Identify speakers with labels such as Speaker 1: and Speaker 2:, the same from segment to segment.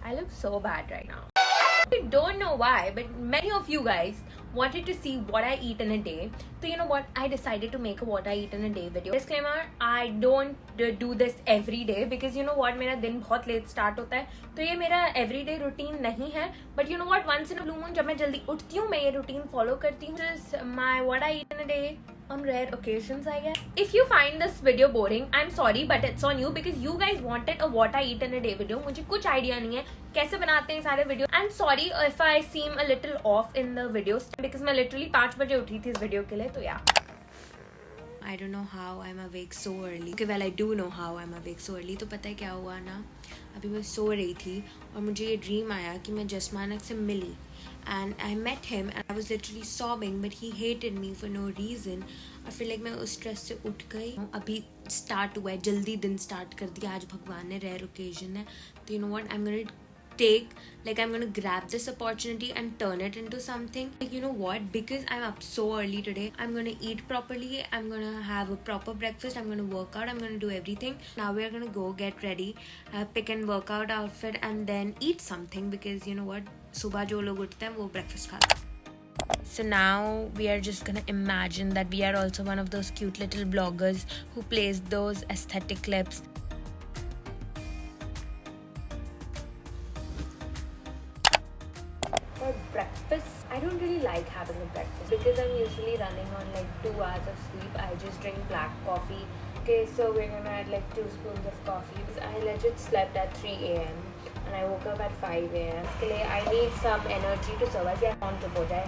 Speaker 1: I look so bad right now. I don't know why, but many of you guys wanted to see what I eat in a day. So you know what? I decided to make a what I eat in a day video. Disclaimer, I don't do this every day because you know what? मेरा दिन बहुत late start होता है, तो ये मेरा everyday routine नहीं है. But you know what? Once in a blue moon जब मैं जल्दी उठती हूँ, मैं ये routine follow करती हूँ. This is my what I eat in a day. On rare occasions, I guess. If you find this video boring, I'm sorry, but it's on you because you guys wanted a what I eat in a day video. मुझे कुछ idea नहीं है कैसे बनाते हैं सारे video. And sorry if I seem a little off in the videos because मैं literally 5 बजे उठी थी इस video के लिए, तो yeah. I don't know how I'm awake so early. Okay, well I do know how I'm awake so early. तो पता है क्या हुआ ना, अभी मैं सो रही थी और मुझे ये ड्रीम आया कि मैं जसमानक से मिली. And I met him and I was literally sobbing, but he hated me for no reason. I feel like मैं उस stress से उठ गई. अभी start हुआ है, जल्दी दिन start कर दिया. आज भगवान ने rare occasion है, तो you know what, I'm gonna grab this opportunity and turn it into something. Like, you know what, because I'm up so early today, I'm gonna eat properly, I'm gonna have a proper breakfast, I'm gonna work out, I'm gonna do everything. Now we're gonna go get ready, pick and workout outfit and then eat something because you know what, सुबह जो लोग उठते हैं वो breakfast खाते हैं. So now we are just gonna imagine that we are also one of those cute little bloggers who plays those aesthetic clips. For breakfast, I don't really like having a breakfast because I'm usually running on like 2 hours of sleep. I just drink black coffee. Okay, so we're gonna add like 2 spoons of coffee. I legit slept at 3 a.m. and I woke up at 5 a.m. इसके लिए I need some energy to survive. या on to हो जाए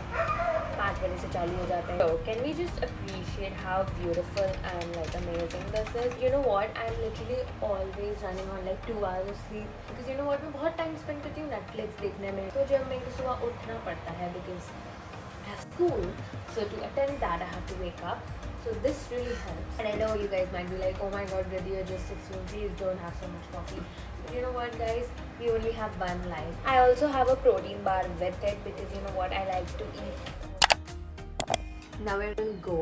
Speaker 1: 5 बजे से चालू हो जाता है. So can we just appreciate how beautiful and like amazing this is? You know what? I'm literally always running on like 2 hours of sleep because you know what? मैं बहुत time spend करती हूँ Netflix देखने में. तो जब मेरे को सुबह उठना पड़ता है because I have school, so to attend that I have to wake up. So this really helps. And I know you guys might be like, oh my god, Riddhi, you're just 16, please don't have so much coffee. But you know what guys, we only have one life. I also have a protein bar with it because you know what, I like to eat. Now we're going to go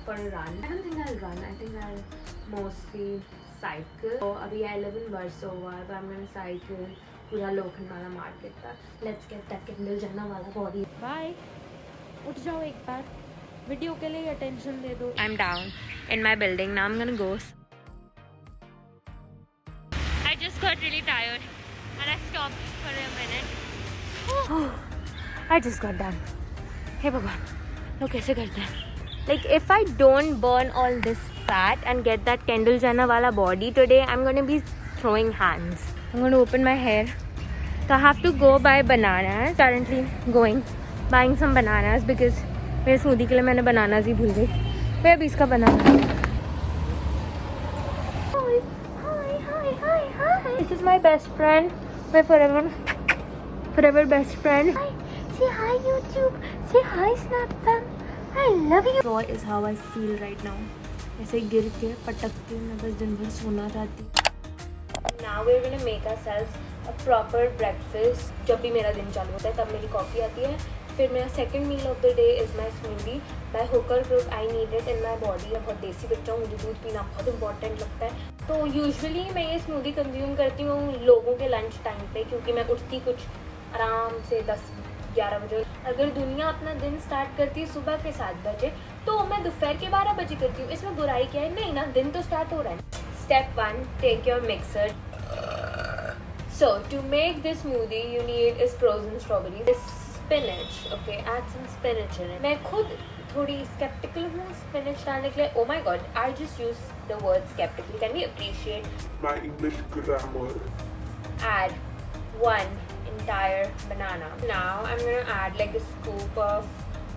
Speaker 1: for a run. I don't think I'll run, I think I'll mostly cycle. So abhi I live in Versova, so I'm going to cycle पूरा Lokhandwala market तक. Let's get that Kendall Jenner वाला body. Bye. उठ जाओ एक बार. Video के लिए attention दे दो. I'm down in my building. Now I'm gonna go. I just got really tired and I stopped for a minute. I just got done. Hey भगवान, लोग कैसे करते हैं? Like if I don't burn all this fat and get that Kendall Jenner वाला body today, I'm gonna be throwing hands. I'm gonna open my hair. So I have to go buy bananas. Currently going buying some bananas because मेरे smoothie के लिए मैंने bananas ही भूल गई. मैं अभी इसका बनाना. Hi. This is my best friend, my forever best friend. Hi. Say hi YouTube. Say hi Snapchat. I love you. Joy is how I feel right now. ऐसे गिर के पटक के मैं बस दिन भर सोना चाहती. Now we're gonna make ourselves a proper breakfast. जब भी मेरा दिन चालू होता है तब मेरी कॉफ़ी आती है. फिर मेरा second meal of the day is my smoothie by होकर group. I need it in my body. मैं बहुत देसी बच्चा हूँ, मुझे दूध पीना बहुत इंपॉर्टेंट लगता है. तो यूजुअली मैं ये स्मूदी कंज्यूम करती हूँ लोगों के लंच टाइम पे क्योंकि मैं उठती कुछ आराम से 10-11 बजे. अगर दुनिया अपना दिन स्टार्ट करती है सुबह के 7 बजे तो मैं दोपहर के 12 बजे करती हूँ. इसमें बुराई क्या है? नहीं ना, दिन तो स्टार्ट हो रहा है. Step 1, take your mixer. So to make this smoothie you need is frozen strawberries. Spinach, okay, add some spinach in it. मैं खुद थोड़ी skeptical हूँ spinach डालने के लिए. Oh my god, I just used the word skeptical. Can we appreciate
Speaker 2: my English grammar?
Speaker 1: Add 1 entire banana. Now I'm gonna add like a scoop of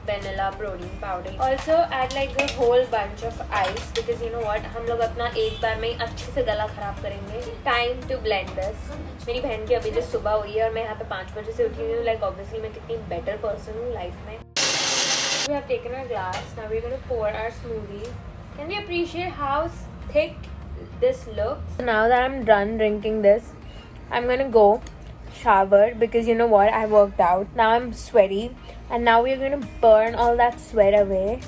Speaker 1: vanilla protein powder. Also add like a whole bunch of ice because you know what, हम लोग अपना एक बार में अच्छे से गला खराब करेंगे. Time to blend this. मेरी बहन की अभी जस्ट सुबह हुई है और मैं यहाँ पे 5 बजे से उठी हुई हूँ. लाइक ऑब्वियसली मैं कितनी बेटर पर्सन हूँ लाइफ में. We have taken our glass. Now we're going to pour our smoothie. Can we appreciate how thick this looks? Now that I'm done drinking this, I'm going to go shower because you know what, I worked out. Now I'm sweaty and now we're going to burn all that sweat away.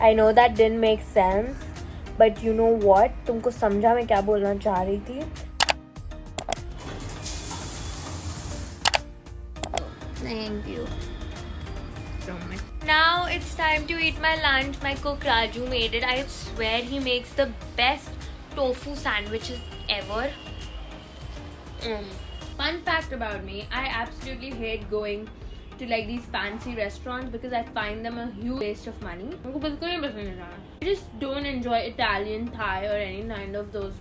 Speaker 1: I know that didn't make sense, but you know what, तुमको समझा मैं क्या बोलना चाह रही थी. Thank you so much. Now it's time to eat my lunch. My cook Raju made it. I swear he makes the best tofu sandwiches ever. Fun fact about me, I absolutely hate going to like these fancy restaurants because I find them a huge waste of money. I just don't enjoy Italian, Thai or any kind of those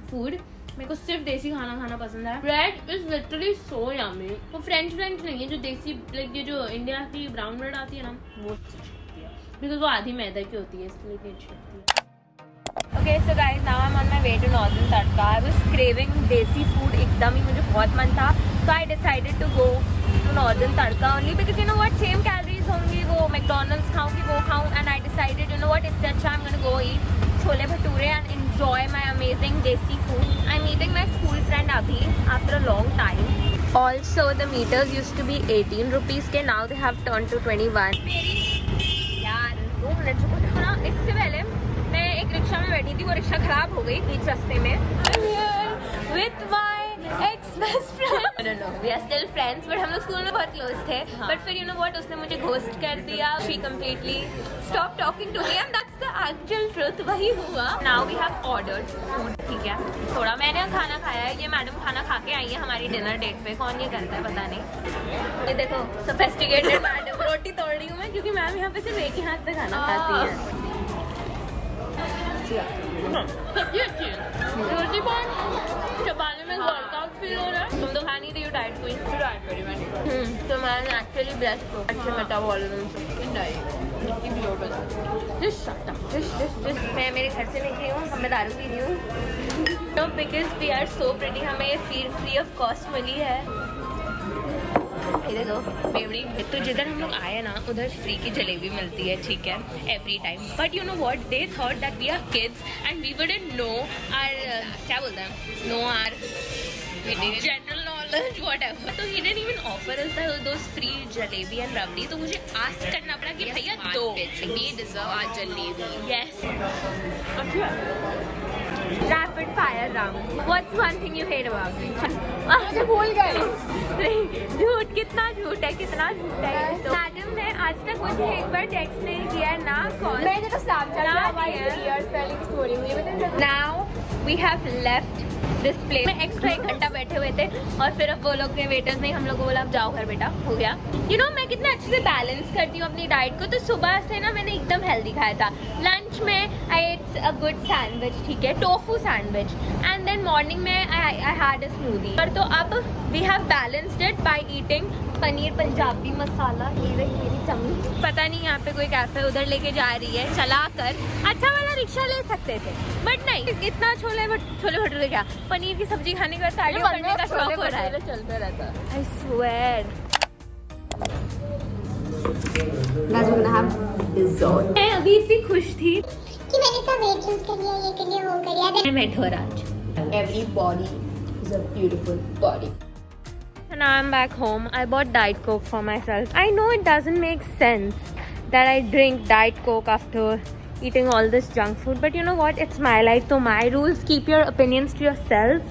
Speaker 1: food. मेरे को सिर्फ देसी खाना खाना पसंद है. Bread is literally so yummy. वो French नहीं है जो देसी like ये जो इंडिया की ब्राउन ब्रेड आती है ना वो अच्छी लगती है because वो आधी मैदा की होती है इसलिए इतनी अच्छी लगती है. Okay, so guys, now I'm on my way to Northern Tadka. I was craving desi food एकदम ही मुझे बहुत मन था so I decided to go to Northern Tadka only because you know what, same calories होंगी वो McDonald's खाऊंगी वो खाऊं and I decided you know what, इससे अच्छा I'm gonna go eat chole bhature and enjoy my amazing desi food. I'm meeting my school friend Abhi after a long time. Also, the meters used to be 18 rupees के now they have turned to 21. यार 2 minute रुको ना, इससे पहले मैं एक rickshaw में बैठी थी, वो रिक्शा खराब हो गई बीच रास्ते में. I'm here with my ex-best friend. I don't know, we are still friends, but हम लोग स्कूल में बहुत close थे. But फिर you know what, उसने मुझे ghost कर दिया. She completely stopped talking to me, and that's the actual truth. वही हुआ. Now we have ordered food. ठीक है, थोड़ा मैंने खाना खाया है. ये मैडम खाना खा के आई है हमारी डिनर डेट पे. कौन ये करता है पता नहीं. ये देखो sophisticated मैडम. रोटी तोड़ रही हूँ मैं क्योंकि मैम यहाँ पे सिर्फ एक ही हाथ से खाना खाती है. सब्जी अच्छी है, रोटी बहुत चबाने में वर्कआउट फील हो रहा है. तुम तो खा नहीं रही हो डाइट क्वीन. डाइट करी मैंने तो मैं एक्चुअली ब्लेस्ड हूँ अच्छे मेटाबॉलिज्म से. मैं मेरे घर से निकली हूँ, मैं दारू पी रही हूँ. तो because we are so pretty, हमें ये फ्री ऑफ कॉस्ट मिली है. इधर दो बेवड़ी. तो जिधर हम लोग आए ना उधर फ्री की जलेबी मिलती है, ठीक है, every time. But you know what, they thought that we are kids and we wouldn't know our क्या बोलते हैं, know our general knowledge whatever. तो he didn't even offer us those free jalebi and rabri. तो मुझे आस्क करना पड़ा कि भैया दो, we deserve our jalebi. Yes. Rapid fire round. What's one thing you hate about me? मुझे भूल गए. झूठ, कितना झूठ है, कितना झूठ है. मैडम ने आज तक मुझे एक बार टेक्स्ट नहीं किया ना कॉल. मैंने तो Snapchat पहले की स्टोरी हुई. Now we have left this place. में एक्स्ट्रा 1 घंटा बैठे हुए थे और फिर अब वो लोग ने वेटर्स ने हम लोग को बोला अब जाओ घर बेटा, हो गया. यू नो मैं कितना अच्छे से बैलेंस करती हूँ अपनी डाइट को. तो सुबह से ना मैंने एकदम हेल्दी खाया था. लंच में I ate a good sandwich, ठीक है, tofu sandwich. And then morning में आई हैड अ स्मूदी. पर तो अब we have balanced it by eating paneer Punjabi masala. ये रही चमड़ी. पता नहीं यहाँ पे कोई कैफे उधर लेके जा रही है, चला कर अच्छा वाला रिक्शा ले सकते थे बट नहीं. इतना छोले भटूरे क्या, पनीर की सब्जी खाने के बाद कार्डियो करने का शौक हो रहा है. चलते रहता है. I swear. मैं अभी इतनी खुश थी
Speaker 3: कि मैंने इतना वेट लूज कर लिया, ये कर लिया, वो कर लिया.
Speaker 1: I met her आज.
Speaker 4: Every body is a beautiful body.
Speaker 1: So now I'm back home. I bought Diet Coke for myself. I know it doesn't make sense that I drink Diet Coke after eating all this junk food, but you know what? It's my life, so my rules. Keep your opinions to yourself.